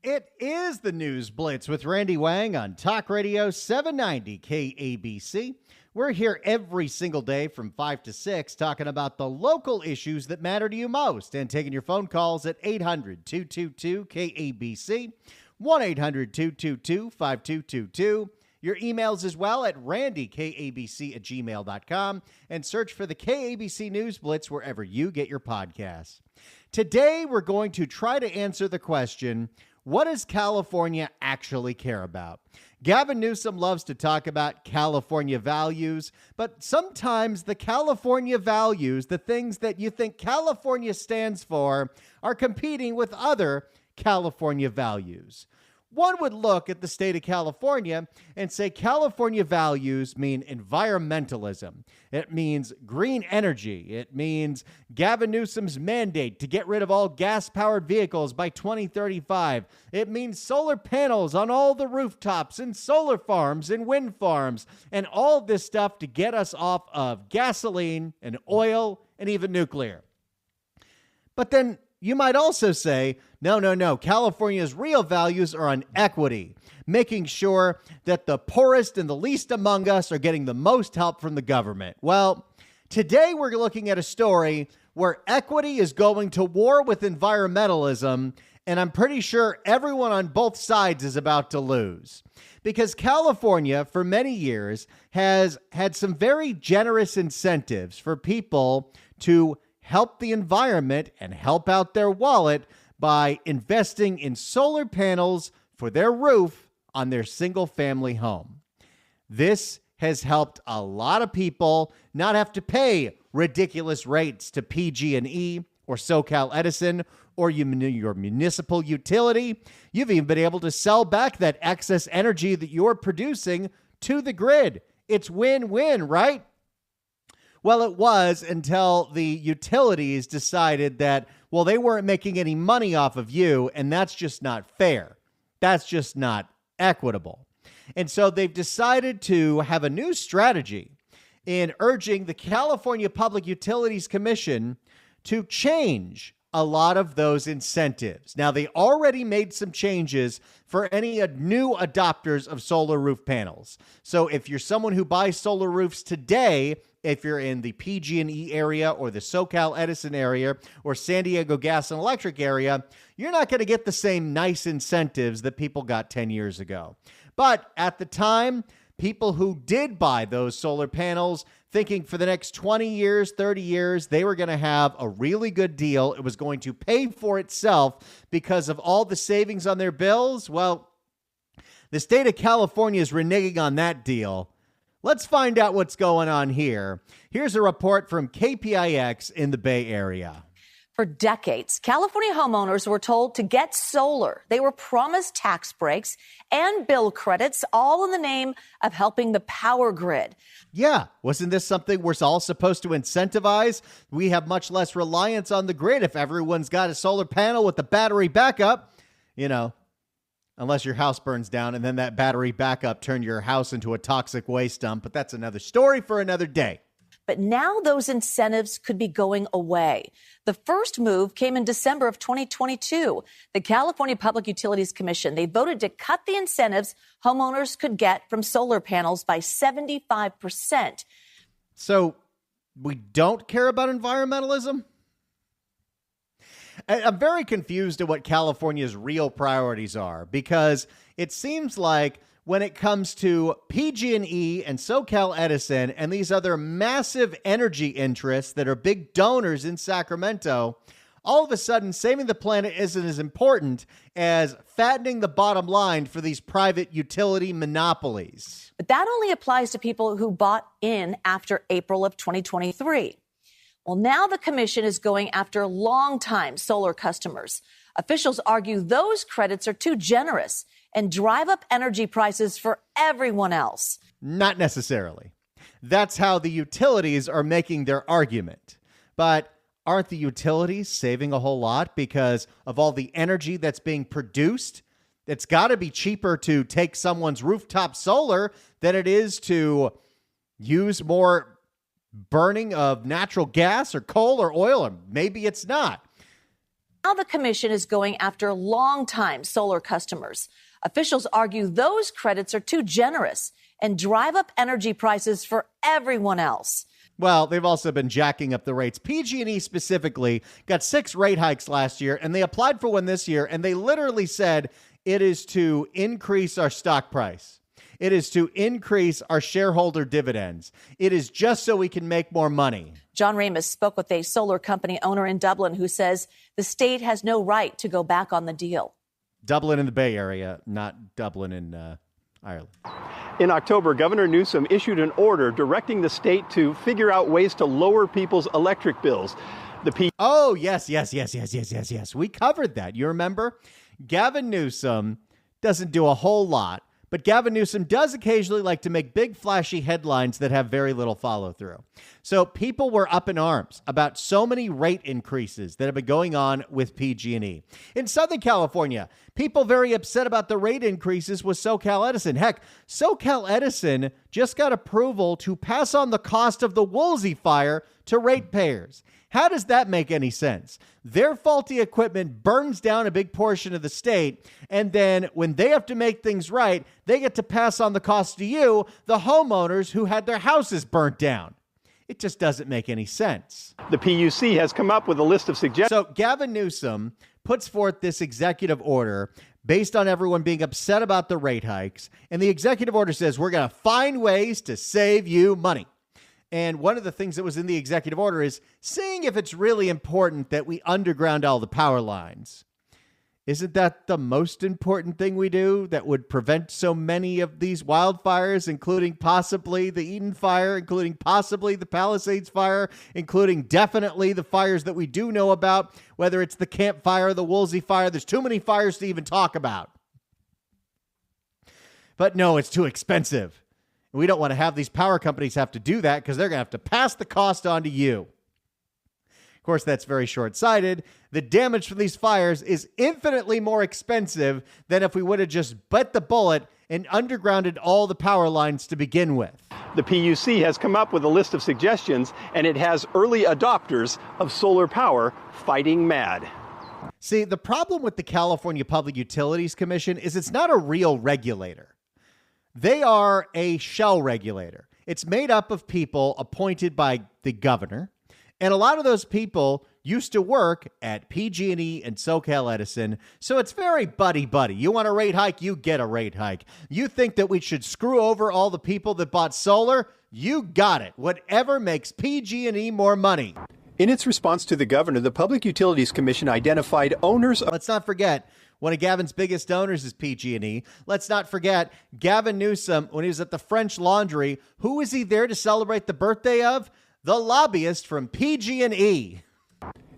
It is the News Blitz with Randy Wang on Talk Radio 790 KABC. We're here every single day from 5 to 6 talking about the local issues that matter to you most and taking your phone calls at 800-222-KABC, 1-800-222-5222. Your emails as well at randykabc@gmail.com and search for the KABC News Blitz wherever you get your podcasts. Today, we're going to try to answer the question, what does California actually care about? Gavin Newsom loves to talk about California values, but sometimes the California values, the things that you think California stands for, are competing with other California values. One would look at the state of California and say California values mean environmentalism. It means green energy. It means Gavin Newsom's mandate to get rid of all gas-powered vehicles by 2035. It means solar panels on all the rooftops and solar farms and wind farms and all this stuff to get us off of gasoline and oil and even nuclear. But then you might also say, no. California's real values are on equity, making sure that the poorest and the least among us are getting the most help from the government. Well, today we're looking at a story where equity is going to war with environmentalism, and I'm pretty sure everyone on both sides is about to lose. Because California, for many years, has had some very generous incentives for people to help the environment and help out their wallet by investing in solar panels for their roof on their single-family home. This has helped a lot of people not have to pay ridiculous rates to PG&E or SoCal Edison or your municipal utility. You've even been able to sell back that excess energy that you're producing to the grid. It's win-win, right? Well, it was until the utilities decided that, well, they weren't making any money off of you, and that's just not fair. That's just not equitable. And so they've decided to have a new strategy in urging the California Public Utilities Commission to change a lot of those incentives. Now, they already made some changes for any new adopters of solar roof panels. So if you're someone who buys solar roofs today, if you're in the PG&E area or the SoCal Edison area or San Diego Gas and Electric area, you're not going to get the same nice incentives that people got 10 years ago. But at the time, people who did buy those solar panels, thinking for the next 20 years, 30 years, they were going to have a really good deal. It was going to pay for itself because of all the savings on their bills. Well, the state of California is reneging on that deal. Let's find out what's going on here. Here's a report from KPIX in the Bay Area. For decades, California homeowners were told to get solar. They were promised tax breaks and bill credits, all in the name of helping the power grid. Yeah, wasn't this something we're all supposed to incentivize? We have much less reliance on the grid if everyone's got a solar panel with the battery backup, unless your house burns down and then that battery backup turned your house into a toxic waste dump. But that's another story for another day. But now those incentives could be going away. The first move came in December of 2022. The California Public Utilities Commission, they voted to cut the incentives homeowners could get from solar panels by 75%. So we don't care about environmentalism? I'm very confused at what California's real priorities are, because it seems like when it comes to PG&E and SoCal Edison and these other massive energy interests that are big donors in Sacramento, all of a sudden saving the planet isn't as important as fattening the bottom line for these private utility monopolies. But that only applies to people who bought in after April of 2023. Well, now the commission is going after longtime solar customers. Officials argue those credits are too generous and drive up energy prices for everyone else. Not necessarily. That's how the utilities are making their argument. But aren't the utilities saving a whole lot because of all the energy that's being produced? It's got to be cheaper to take someone's rooftop solar than it is to use more burning of natural gas or coal or oil, or maybe it's not. Now the commission is going after longtime solar customers. Officials argue those credits are too generous and drive up energy prices for everyone else. Well, they've also been jacking up the rates. PG&E specifically got 6 rate hikes last year, and they applied for one this year, and they literally said it is to increase our stock price. It is to increase our shareholder dividends. It is just so we can make more money. John Ramus spoke with a solar company owner in Dublin who says the state has no right to go back on the deal. Dublin in the Bay Area, not Dublin in Ireland. In October, Governor Newsom issued an order directing the state to figure out ways to lower people's electric bills. Oh, yes. We covered that. You remember? Gavin Newsom doesn't do a whole lot, but Gavin Newsom does occasionally like to make big, flashy headlines that have very little follow through. So people were up in arms about so many rate increases that have been going on with PG&E. In Southern California, people very upset about the rate increases with SoCal Edison. Heck, SoCal Edison just got approval to pass on the cost of the Woolsey fire to ratepayers. How does that make any sense? Their faulty equipment burns down a big portion of the state, and then when they have to make things right, they get to pass on the cost to you, the homeowners who had their houses burnt down. It just doesn't make any sense. The PUC has come up with a list of suggestions. So Gavin Newsom puts forth this executive order based on everyone being upset about the rate hikes, and the executive order says we're going to find ways to save you money. And one of the things that was in the executive order is seeing if it's really important that we underground all the power lines. Isn't that the most important thing we do that would prevent so many of these wildfires, including possibly the Eden fire, including possibly the Palisades fire, including definitely the fires that we do know about, whether it's the Camp Fire or the Woolsey fire? There's too many fires to even talk about. But no, it's too expensive. We don't want to have these power companies have to do that because they're going to have to pass the cost on to you. Of course, that's very short-sighted. The damage from these fires is infinitely more expensive than if we would have just bit the bullet and undergrounded all the power lines to begin with. The PUC has come up with a list of suggestions, and it has early adopters of solar power fighting mad. See, the problem with the California Public Utilities Commission is it's not a real regulator. They are a shell regulator. It's made up of people appointed by the governor, and a lot of those people used to work at PG&E and SoCal Edison, so it's very buddy-buddy. You want a rate hike, you get a rate hike. You think that we should screw over all the people that bought solar? You got it. Whatever makes PG&E more money. In its response to the governor, the Public Utilities Commission identified owners of... Let's not forget, one of Gavin's biggest owners is PG&E. Let's not forget, Gavin Newsom, when he was at the French Laundry, who was he there to celebrate the birthday of? The lobbyist from PG&E.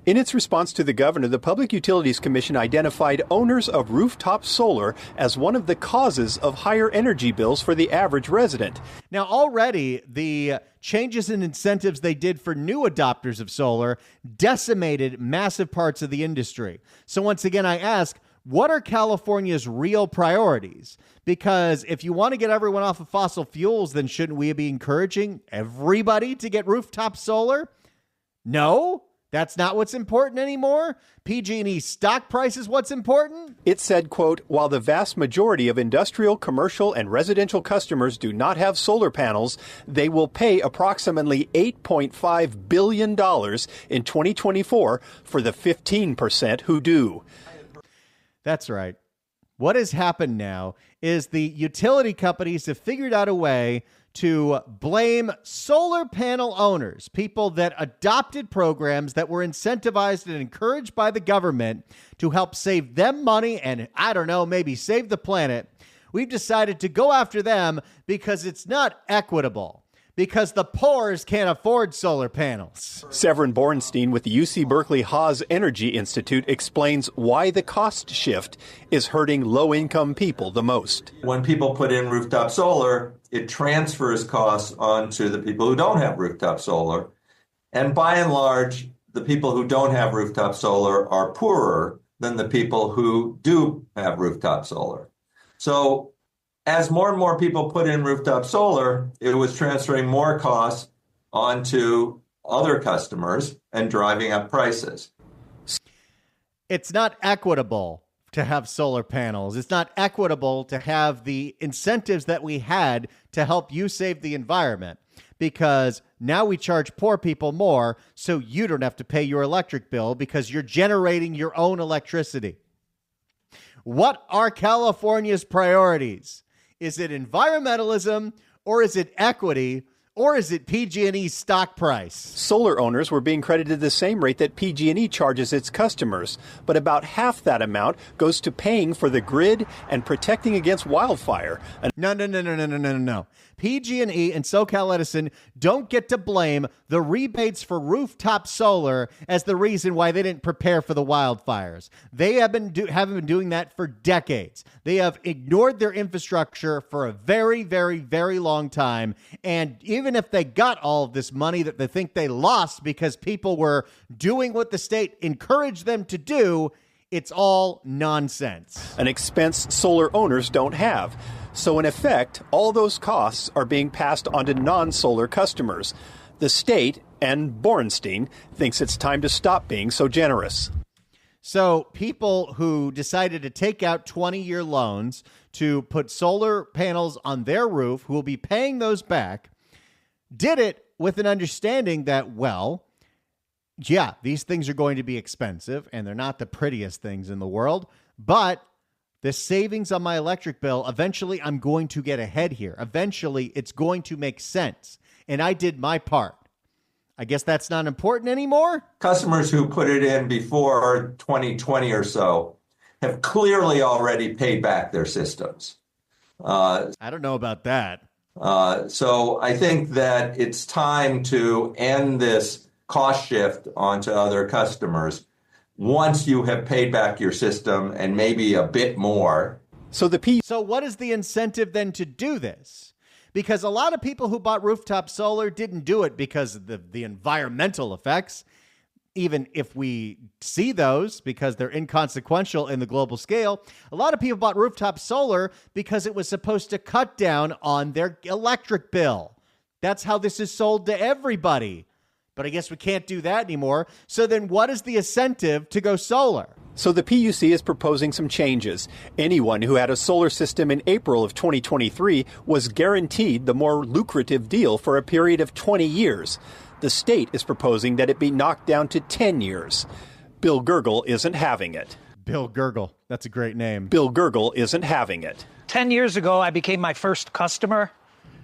In its response to the governor, the Public Utilities Commission identified owners of rooftop solar as one of the causes of higher energy bills for the average resident. Now, already, the changes in incentives they did for new adopters of solar decimated massive parts of the industry. So once again, I ask, what are California's real priorities? Because if you want to get everyone off of fossil fuels, then shouldn't we be encouraging everybody to get rooftop solar? No, that's not what's important anymore. PG&E stock price is what's important. It said, quote, while the vast majority of industrial, commercial, and residential customers do not have solar panels, they will pay approximately $8.5 billion in 2024 for the 15% who do. That's right. What has happened now is the utility companies have figured out a way to blame solar panel owners, people that adopted programs that were incentivized and encouraged by the government to help save them money and, I don't know, maybe save the planet. We've decided to go after them because it's not equitable. Because the poors can't afford solar panels. Severin Borenstein with the UC Berkeley Haas Energy Institute explains why the cost shift is hurting low-income people the most. When people put in rooftop solar, it transfers costs onto the people who don't have rooftop solar. And by and large, the people who don't have rooftop solar are poorer than the people who do have rooftop solar. So as more and more people put in rooftop solar, it was transferring more costs onto other customers and driving up prices. It's not equitable to have solar panels. It's not equitable to have the incentives that we had to help you save the environment, because now we charge poor people more so you don't have to pay your electric bill because you're generating your own electricity. What are California's priorities? Is it environmentalism, or is it equity, or is it PG&E's stock price? Solar owners were being credited the same rate that PG&E charges its customers, but about half that amount goes to paying for the grid and protecting against wildfire. No. PG&E and SoCal Edison don't get to blame the rebates for rooftop solar as the reason why they didn't prepare for the wildfires. They haven't been doing that for decades. They have ignored their infrastructure for a very, very, very long time. And even if they got all of this money that they think they lost because people were doing what the state encouraged them to do, it's all nonsense. An expense solar owners don't have. So in effect, all those costs are being passed on to non-solar customers. The state, and Borenstein, thinks it's time to stop being so generous. So people who decided to take out 20-year loans to put solar panels on their roof, who will be paying those back, did it with an understanding that, well, yeah, these things are going to be expensive and they're not the prettiest things in the world, but the savings on my electric bill, eventually I'm going to get ahead here. Eventually it's going to make sense. And I did my part. I guess that's not important anymore. Customers who put it in before 2020 or so have clearly already paid back their systems. I don't know about that. So I think that it's time to end this cost shift onto other customers once you have paid back your system and maybe a bit more. So what is the incentive then to do this? Because a lot of people who bought rooftop solar didn't do it because of the environmental effects, even if we see those because they're inconsequential in the global scale. A lot of people bought rooftop solar because it was supposed to cut down on their electric bill. That's how this is sold to everybody. But I guess we can't do that anymore. So then what is the incentive to go solar? So the PUC is proposing some changes. Anyone who had a solar system in April of 2023 was guaranteed the more lucrative deal for a period of 20 years. The state is proposing that it be knocked down to 10 years. Bill Gurgle isn't having it. Bill Gurgle. That's a great name. Bill Gurgle isn't having it. 10 years ago, I became my first customer.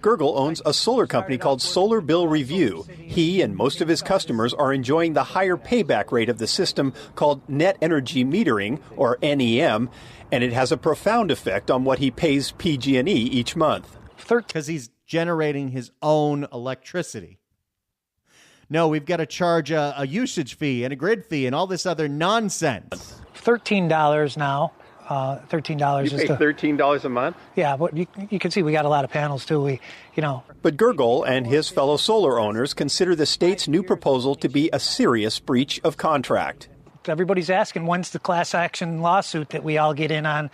Gurgle owns a solar company called Solar Bill Review. He and most of his customers are enjoying the higher payback rate of the system called net energy metering, or NEM, and it has a profound effect on what he pays PG&E each month. Because he's generating his own electricity. No, we've got to charge a usage fee and a grid fee and all this other nonsense. $13 now. $13 You pay $13 a month? Yeah, but you can see we got a lot of panels too. But Gurgle and his fellow solar owners consider the state's new proposal to be a serious breach of contract. Everybody's asking when's the class action lawsuit that we all get in on,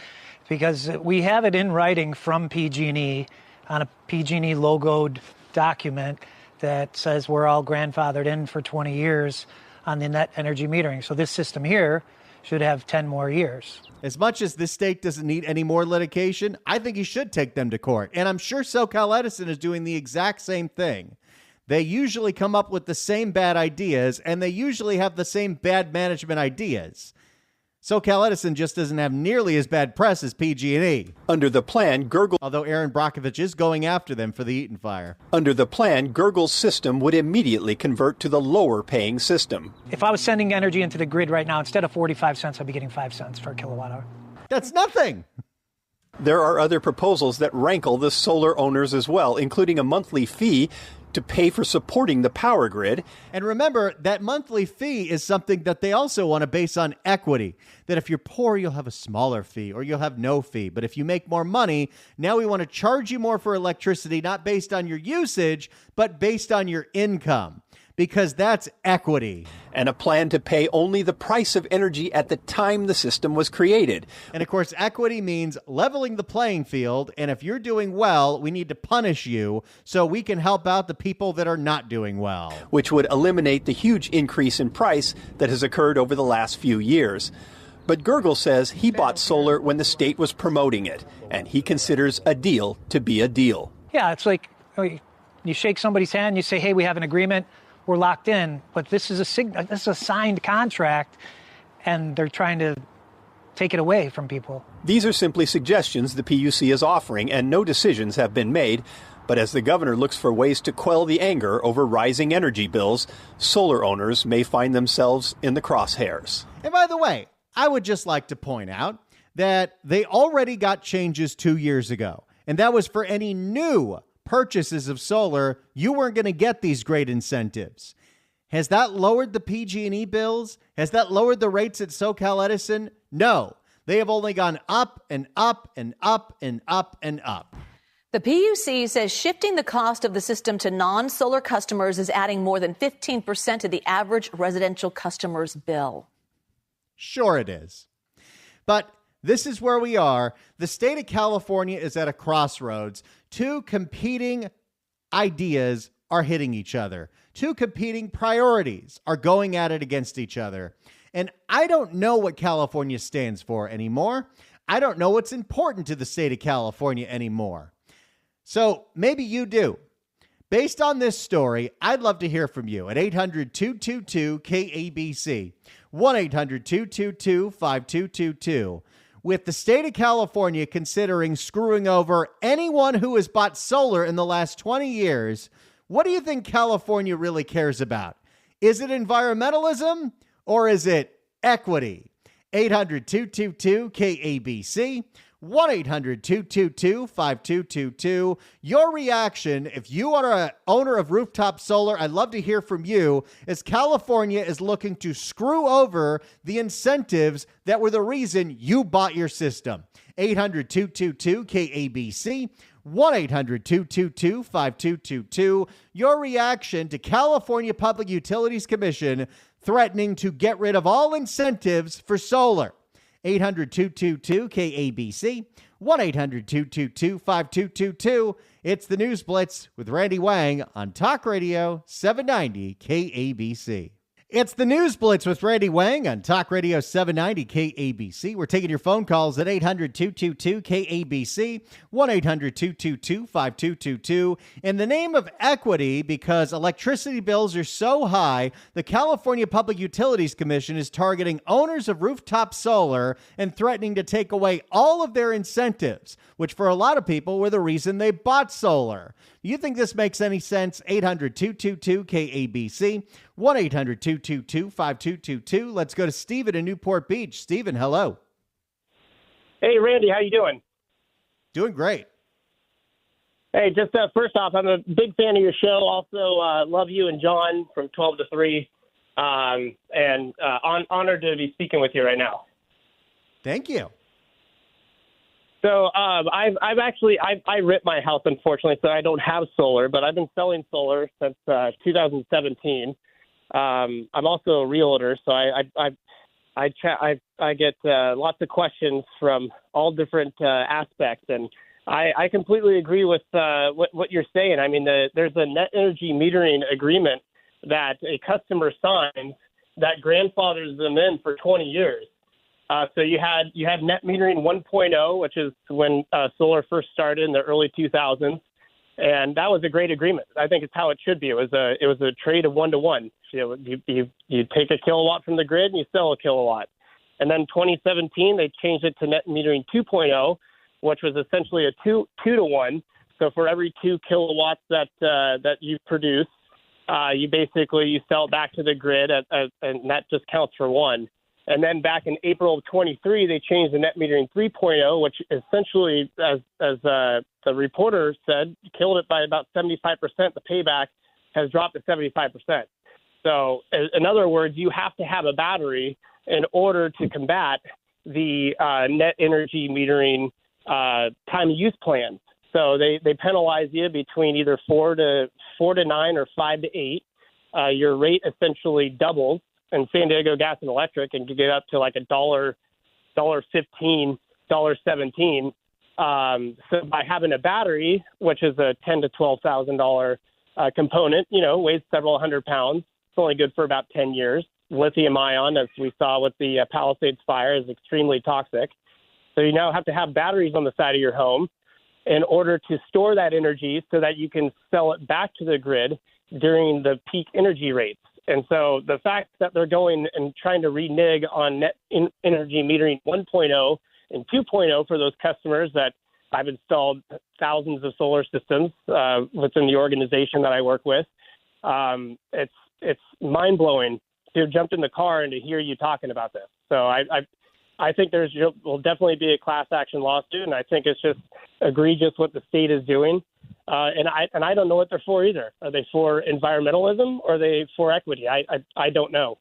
because we have it in writing from PG&E on a PG&E logoed document that says we're all grandfathered in for 20 years on the net energy metering. So this system here should have 10 more years. As much as this state doesn't need any more litigation, I think you should take them to court. And I'm sure SoCal Edison is doing the exact same thing. They usually come up with the same bad ideas, and they usually have the same bad management ideas. SoCal Edison just doesn't have nearly as bad press as PG&E. Under the plan, Gurgle... Although Aaron Brockovich is going after them for the Eaton fire. Under the plan, Gurgle's system would immediately convert to the lower-paying system. If I was sending energy into the grid right now, instead of 45 cents, I'd be getting 5 cents per kilowatt hour. That's nothing. There are other proposals that rankle the solar owners as well, including a monthly fee to pay for supporting the power grid. And remember, that monthly fee is something that they also want to base on equity. That if you're poor, you'll have a smaller fee or you'll have no fee. But if you make more money, now we want to charge you more for electricity, not based on your usage, but based on your income. Because that's equity. And a plan to pay only the price of energy at the time the system was created. And of course, equity means leveling the playing field. And if you're doing well, we need to punish you so we can help out the people that are not doing well. Which would eliminate the huge increase in price that has occurred over the last few years. But Gergel says he bought solar when the state was promoting it, and he considers a deal to be a deal. Yeah, it's like you shake somebody's hand, you say, hey, we have an agreement, we're locked in, but this is a signed contract, and they're trying to take it away from people. These are simply suggestions the PUC is offering, and no decisions have been made. But as the governor looks for ways to quell the anger over rising energy bills, solar owners may find themselves in the crosshairs. And by the way, I would just like to point out that they already got changes 2 years ago, and that was for any new purchases of solar. You weren't going to get these great incentives. Has that lowered the PG&E bills? Has that lowered the rates at SoCal Edison? No, they have only gone up and up and up and up and up. The PUC says shifting the cost of the system to non-solar customers is adding more than 15% to the average residential customer's bill. Sure it is. But this is where we are. The state of California is at a crossroads. Two competing ideas are hitting each other. Two competing priorities are going at it against each other. And I don't know what California stands for anymore. I don't know what's important to the state of California anymore. So maybe you do. Based on this story, I'd love to hear from you at 800-222-KABC, 1-800-222-5222. With the state of California considering screwing over anyone who has bought solar in the last 20 years, what do you think California really cares about? Is it environmentalism or is it equity? 800-222-KABC, 1-800-222-5222. Your reaction, if you are an owner of rooftop solar, I'd love to hear from you, as California is looking to screw over the incentives that were the reason you bought your system. 800-222-KABC, 1-800-222-5222. Your reaction to California Public Utilities Commission threatening to get rid of all incentives for solar. 800-222-KABC, 1-800-222-5222. It's the News Blitz with Randy Wang on Talk Radio 790 KABC. It's the News Blitz with Randy Wang on Talk Radio 790 KABC. We're taking your phone calls at 800-222-KABC, 1-800-222-5222. In the name of equity, because electricity bills are so high, the California Public Utilities Commission is targeting owners of rooftop solar and threatening to take away all of their incentives, which for a lot of people were the reason they bought solar. You think this makes any sense? 800-222-KABC, 1-800-222-5222. Let's go to Stephen in Newport Beach. Stephen, hello. Hey, Randy, how you doing? Doing great. Hey, just first off, I'm a big fan of your show. Also, love you and John from 12 to 3, and honored to be speaking with you right now. Thank you. So I ripped my house, unfortunately, so I don't have solar, but I've been selling solar since 2017. I'm also a realtor, so I get lots of questions from all different aspects, and I completely agree with what you're saying. I mean, there's a net energy metering agreement that a customer signs that grandfathers them in for 20 years. So you had net metering 1.0, which is when solar first started in the early 2000s, and that was a great agreement. I think it's how it should be. It was a trade of 1-to-1. You take a kilowatt from the grid and you sell a kilowatt. And then 2017 they changed it to net metering 2.0, which was essentially a 2-to-1. So for every 2 kilowatts that you produce, you sell it back to the grid, and that just counts for 1. And then back in April of 23, they changed the net metering 3.0, which essentially, as the reporter said, killed it by about 75%. The payback has dropped to 75%. So in other words, you have to have a battery in order to combat the net energy metering time of use plans. So they penalize you between either 4 to 9 or 5 to 8. Your rate essentially doubles. And San Diego Gas and Electric, and you get up to like $1.15, $1.17. So by having a battery, which is a $10,000 to $12,000 component, weighs several hundred pounds. It's only good for about 10 years. lithium ion, as we saw with the Palisades fire, is extremely toxic. So you now have to have batteries on the side of your home in order to store that energy so that you can sell it back to the grid during the peak energy rates. And so the fact that they're going and trying to renege on net energy metering 1.0 and 2.0 for those customers that I've installed thousands of solar systems within the organization that I work with, it's mind-blowing to have jumped in the car and to hear you talking about this. So I think will definitely be a class action lawsuit, and I think it's just egregious what the state is doing. And I don't know what they're for either. Are they for environmentalism or are they for equity? I don't know.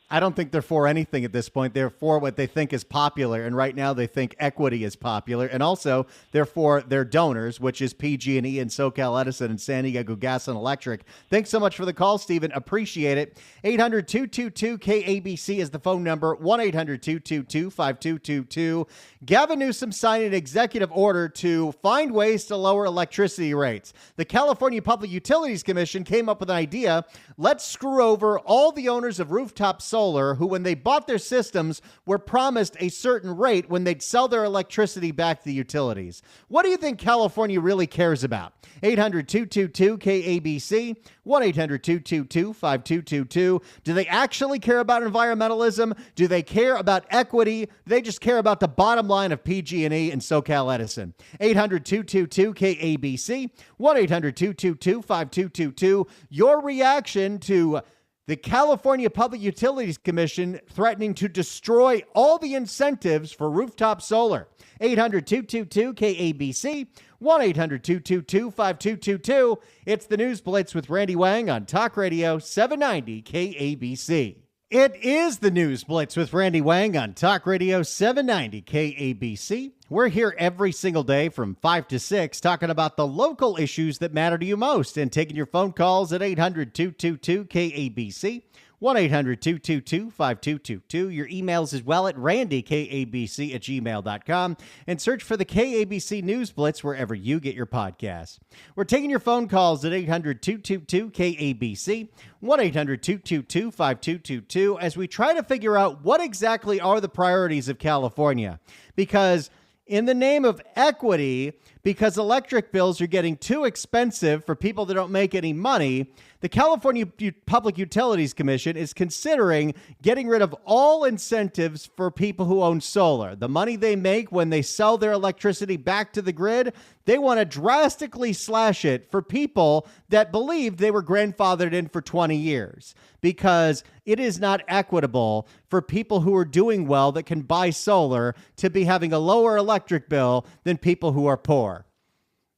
I don't think they're for anything at this point. They're for what they think is popular, and right now they think equity is popular, and also they're for their donors, which is PG&E and SoCal Edison and San Diego Gas and Electric. Thanks so much for the call, Stephen. Appreciate it. 800-222-KABC is the phone number, 1-800-222-5222. Gavin Newsom signed an executive order to find ways to lower electricity rates. The California Public Utilities Commission came up with an idea. Let's screw over all the owners of rooftop solar who, when they bought their systems, were promised a certain rate when they'd sell their electricity back to the utilities. What do you think California really cares about? 800-222-KABC, 1-800-222-5222. Do they actually care about environmentalism? Do they care about equity? Do they just care about the bottom line of PG&E and SoCal Edison? 800-222-KABC, 1-800-222-5222. Your reaction to the California Public Utilities Commission threatening to destroy all the incentives for rooftop solar. 800-222-KABC, 1-800-222-5222. It's the News Blitz with Randy Wang on Talk Radio 790 KABC. It is the News Blitz with Randy Wang on Talk Radio 790 KABC. We're here every single day from 5 to 6 talking about the local issues that matter to you most and taking your phone calls at 800-222-KABC, 1-800-222-5222. Your emails as well at randykabc@gmail.com, and search for the KABC News Blitz wherever you get your podcasts. We're taking your phone calls at 800-222-KABC, 1-800-222-5222, as we try to figure out what exactly are the priorities of California. Because in the name of equity, because electric bills are getting too expensive for people that don't make any money, the California Public Utilities Commission is considering getting rid of all incentives for people who own solar. The money they make when they sell their electricity back to the grid, they want to drastically slash it for people that believed they were grandfathered in for 20 years, because it is not equitable for people who are doing well that can buy solar to be having a lower electric bill than people who are poor.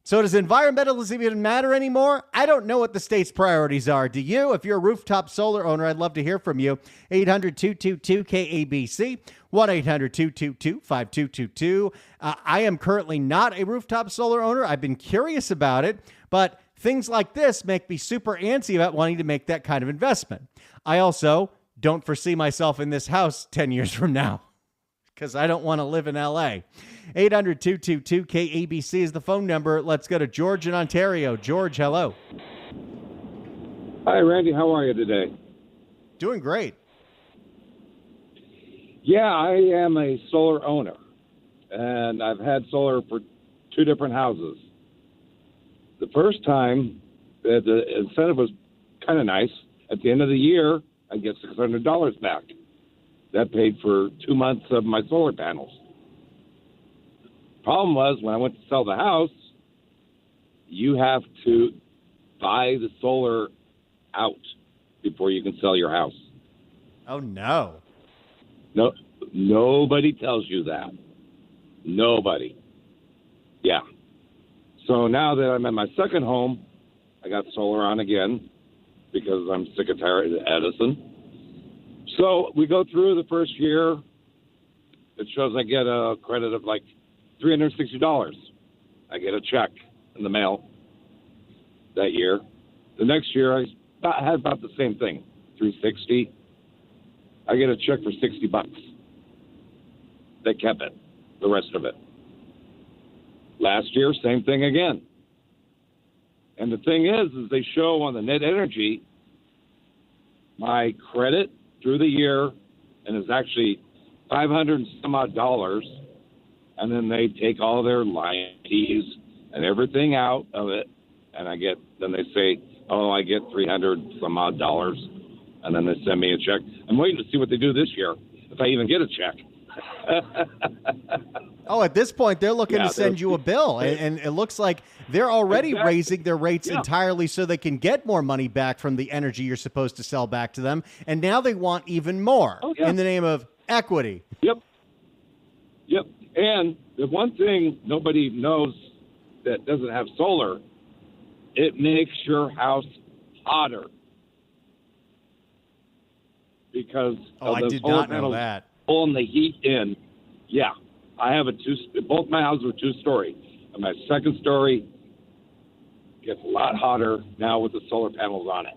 So does environmentalism even matter anymore? I don't know what the state's priorities are. Do you? If you're a rooftop solar owner, I'd love to hear from you. 800-222-KABC, 1-800-222-5222. I am currently not a rooftop solar owner. I've been curious about it, but things like this make me super antsy about wanting to make that kind of investment. I also don't foresee myself in this house 10 years from now, because I don't want to live in L.A. 800-222-KABC is the phone number. Let's go to George in Ontario. George, hello. Hi, Randy. How are you today? Doing great. Yeah, I am a solar owner, and I've had solar for 2 different houses. The first time, the incentive was kind of nice. At the end of the year, I get $600 back. That paid for 2 months of my solar panels. Problem was, when I went to sell the house, you have to buy the solar out before you can sell your house. Oh, no. No, nobody tells you that. Nobody. Yeah. So now that I'm at my second home, I got solar on again because I'm sick and tired of Edison. So we go through the first year. It shows I get a credit of like $360. I get a check in the mail that year. The next year, I had about the same thing, $360. I get a check for $60. They kept it, the rest of it. Last year, same thing again. And the thing is they show on the net energy my credit through the year, and it's actually $500 and some odd, and then they take all their line fees and everything out of it, and then they say, oh, I get $300 some odd, and then they send me a check. I'm waiting to see what they do this year, if I even get a check. Oh, at this point, they're looking to send you a bill, and it looks like they're already raising their rates entirely so they can get more money back from the energy you're supposed to sell back to them, and now they want even more in the name of equity. Yep. And the one thing nobody knows that doesn't have solar, it makes your house hotter. Because I did not know that. Pulling the heat in. Yeah. I have both my houses are 2-story. And my second story gets a lot hotter now with the solar panels on it.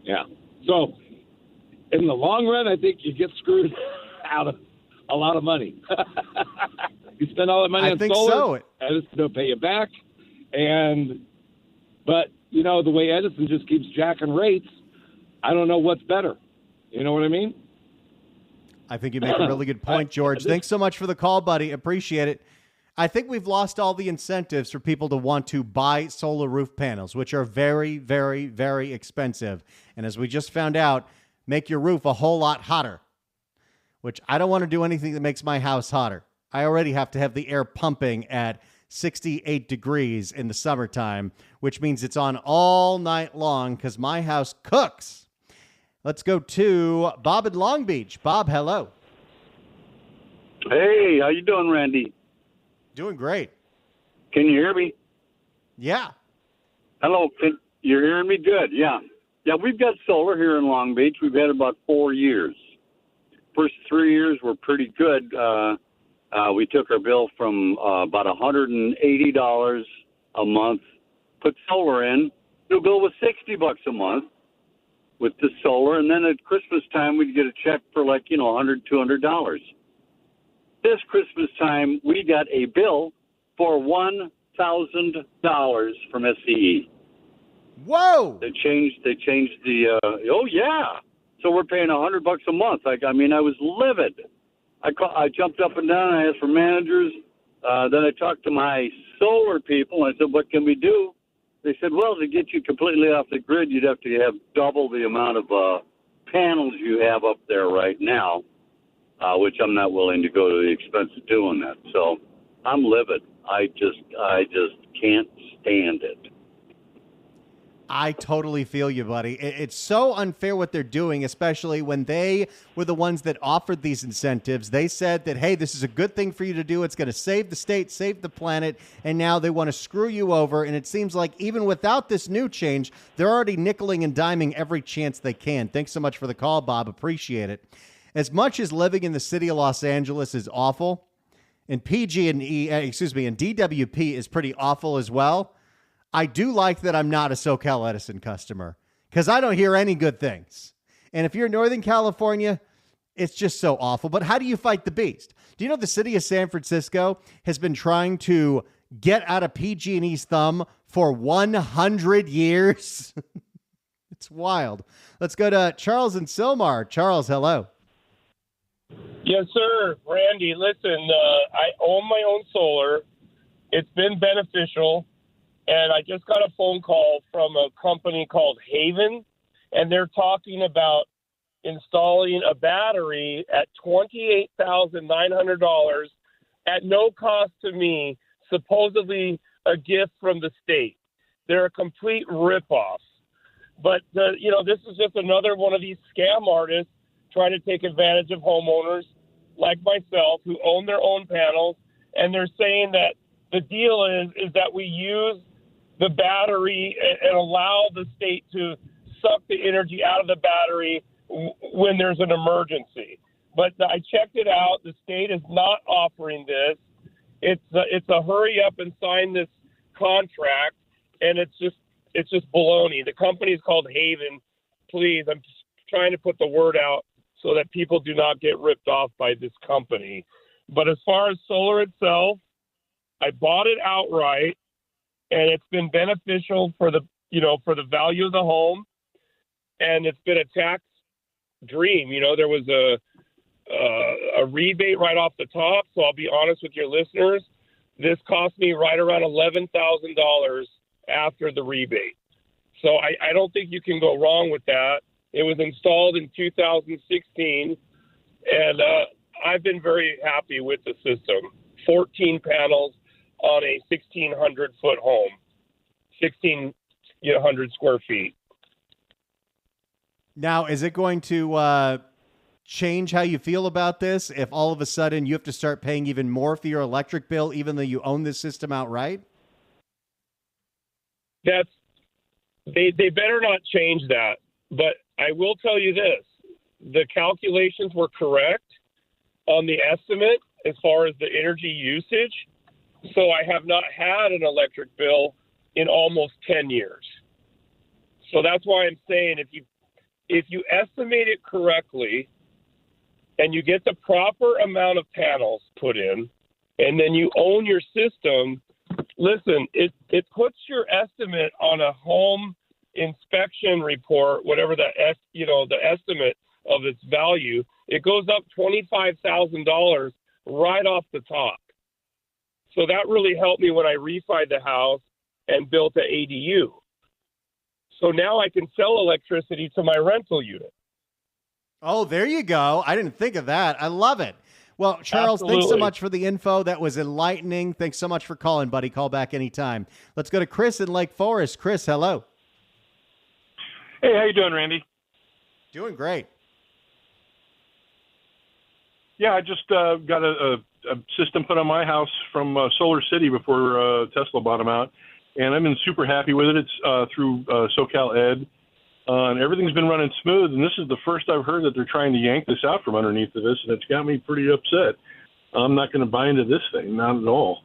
Yeah. So in the long run, I think you get screwed out of a lot of money. You spend all that money on solar, and it's going to pay you back. But the way Edison just keeps jacking rates, I don't know what's better. You know what I mean? I think you make a really good point, George. Thanks so much for the call, buddy. Appreciate it. I think we've lost all the incentives for people to want to buy solar roof panels, which are very, very, very expensive. And as we just found out, make your roof a whole lot hotter, which I don't want to do anything that makes my house hotter. I already have to have the air pumping at 68 degrees in the summertime, which means it's on all night long because my house cooks. Let's go to Bob in Long Beach. Bob, hello. Hey, how you doing, Randy? Doing great. Can you hear me? Yeah. Hello. You're hearing me? Good. Yeah. Yeah, we've got solar here in Long Beach. We've had about 4 years. First 3 years were pretty good. We took our bill from about $180 a month, put solar in. The bill was $60 a month with the solar, and then at Christmas time we'd get a check for $100, $200. This Christmas time we got a bill for $1,000 from SCE. Whoa! They changed the. So we're paying $100 a month. I was livid. I jumped up and down. I asked for managers. Then I talked to my solar people. I said, "What can we do?" They said, "Well, to get you completely off the grid, you'd have to have double the amount of panels you have up there right now, which I'm not willing to go to the expense of doing that." So I'm livid. I just can't stand it. I totally feel you, buddy. It's so unfair what they're doing, especially when they were the ones that offered these incentives. They said that, hey, this is a good thing for you to do. It's going to save the state, save the planet. And now they want to screw you over. And it seems like even without this new change, they're already nickeling and diming every chance they can. Thanks so much for the call, Bob. Appreciate it. As much as living in the city of Los Angeles is awful, and DWP is pretty awful as well, I do like that I'm not a SoCal Edison customer because I don't hear any good things. And if you're in Northern California, it's just so awful. But how do you fight the beast? Do you know the city of San Francisco has been trying to get out of PG&E's thumb for 100 years? It's wild. Let's go to Charles in Sylmar. Charles, hello. Yes, sir. Randy, listen, I own my own solar. It's been beneficial. And I just got a phone call from a company called Haven, and they're talking about installing a battery at $28,900 at no cost to me, supposedly a gift from the state. They're a complete ripoff. But, this is just another one of these scam artists trying to take advantage of homeowners like myself who own their own panels, and they're saying that the deal is that we use the battery and allow the state to suck the energy out of the battery when there's an emergency. But I checked it out. The state is not offering this. It's a hurry up and sign this contract, and it's just baloney. The company is called Haven. Please, I'm just trying to put the word out so that people do not get ripped off by this company. But as far as solar itself, I bought it outright. And it's been beneficial for the value of the home. and it's been a tax dream. You know, there was a rebate right off the top. So I'll be honest with your listeners, this cost me right around $11,000 after the rebate. So I don't think you can go wrong with that. It was installed in 2016, and I've been very happy with the system. 14 panels on a 1,600-foot home, 1,600 square feet. Now, is it going to change how you feel about this if all of a sudden you have to start paying even more for your electric bill, even though you own this system outright? They better not change that. But I will tell you this. The calculations were correct on the estimate as far as the energy usage. So I have not had an electric bill in almost 10 years. So that's why I'm saying if you estimate it correctly and you get the proper amount of panels put in, and then you own your system, listen, it puts your estimate on a home inspection report, whatever the estimate of its value, it goes up $25,000 right off the top. So that really helped me when I refied the house and built an ADU. So now I can sell electricity to my rental unit. Oh, there you go. I didn't think of that. I love it. Well, Charles, Absolutely. Thanks so much for the info. That was enlightening. Thanks so much for calling, buddy. Call back anytime. Let's go to Chris in Lake Forest. Chris, hello. Hey, how you doing, Randy? Doing great. Yeah, I just got a system put on my house from Solar City before Tesla bought them out, and I've been super happy with it. It's through SoCal Ed, and everything's been running smooth, and this is the first I've heard that they're trying to yank this out from underneath of this, and it's got me pretty upset. I'm not going to buy into this thing, not at all.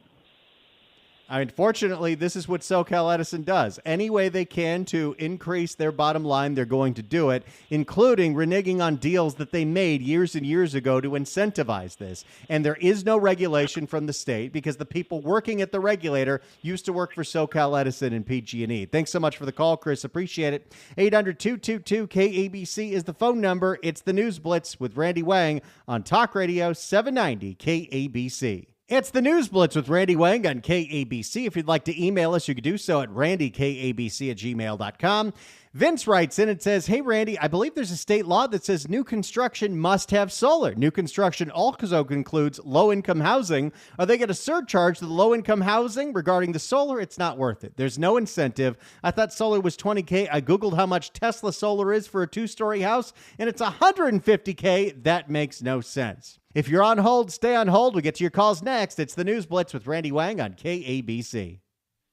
I mean, fortunately, this is what SoCal Edison does. Any way they can to increase their bottom line, they're going to do it, including reneging on deals that they made years and years ago to incentivize this. And there is no regulation from the state because the people working at the regulator used to work for SoCal Edison and PG&E. Thanks so much for the call, Chris. Appreciate it. 800-222-KABC is the phone number. It's the News Blitz with Randy Wang on Talk Radio 790 KABC. It's the News Blitz with Randy Wang on KABC. If you'd like to email us, you can do so at randykabc@gmail.com. Vince writes in and says, hey, Randy, I believe there's a state law that says new construction must have solar. New construction also includes low-income housing. Are they going to surcharge the low-income housing? Regarding the solar, it's not worth it. There's no incentive. I thought solar was $20K. I Googled how much Tesla solar is for a two-story house, and it's $150K. That makes no sense. If you're on hold, stay on hold. We'll get to your calls next. It's the News Blitz with Randy Wang on KABC.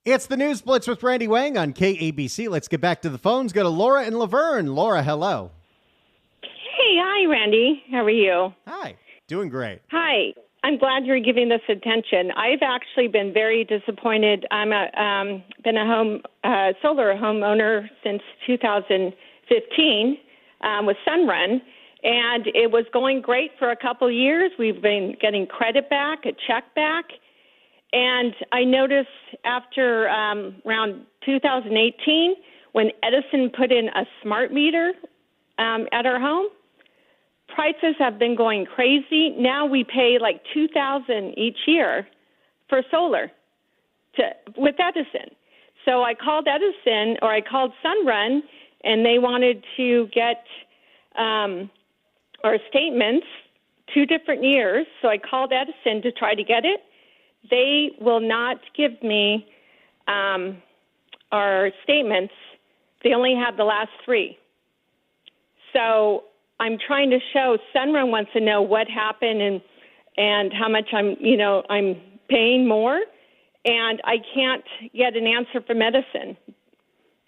It's the News Blitz with Randy Wang on KABC. Let's get back to the phones. Go to Laura in Laverne. Laura, hello. Hey, hi, Randy. How are you? Hi. Doing great. Hi. I'm glad you're giving this attention. I've actually been very disappointed. I'm been a solar homeowner since 2015 with Sunrun. And it was going great for a couple of years. We've been getting credit back, a check back. And I noticed after around 2018, when Edison put in a smart meter at our home, prices have been going crazy. Now we pay like $2,000 each year for solar with Edison. So I called Edison, or I called Sunrun, and they wanted to get our statements 2 different years. So I called Edison to try to get it. They will not give me our statements. They only have the last 3. So I'm trying to show Sunrun wants to know what happened and how much I'm paying more, and I can't get an answer from Edison.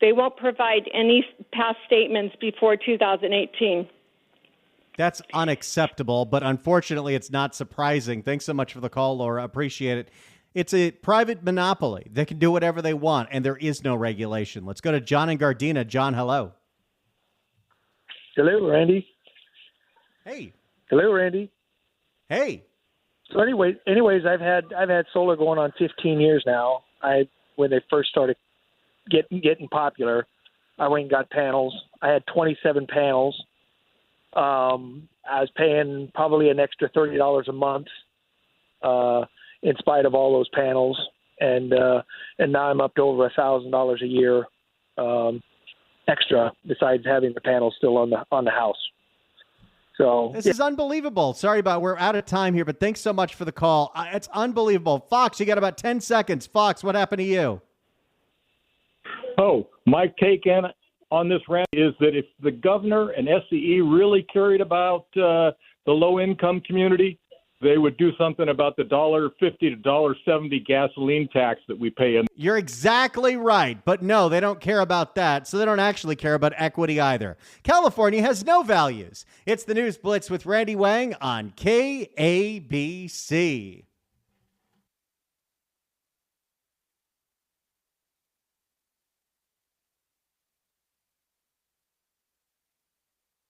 They won't provide any past statements before 2018. That's unacceptable, but unfortunately, it's not surprising. Thanks so much for the call, Laura. Appreciate it. It's a private monopoly. They can do whatever they want, and there is no regulation. Let's go to John in Gardena. John, hello. Hello, Randy. Hey. Hello, Randy. Hey. So anyways, I've had solar going on 15 years now. When they first started getting popular, I went and got panels. I had 27 panels. I was paying probably an extra $30 a month in spite of all those panels, and now I'm up to over $1,000 a year extra besides having the panels still on the house. So this is unbelievable. Sorry we're out of time here, but thanks so much for the call. It's unbelievable. Fox, you got about 10 seconds. Fox, what happened to you? Oh, my take on this rant is that if the governor and SCE really cared about the low-income community, they would do something about the $1.50 to $1.70 gasoline tax that we pay in. You're exactly right. But no, they don't care about that. So they don't actually care about equity either. California has no values. It's the News Blitz with Randy Wang on KABC.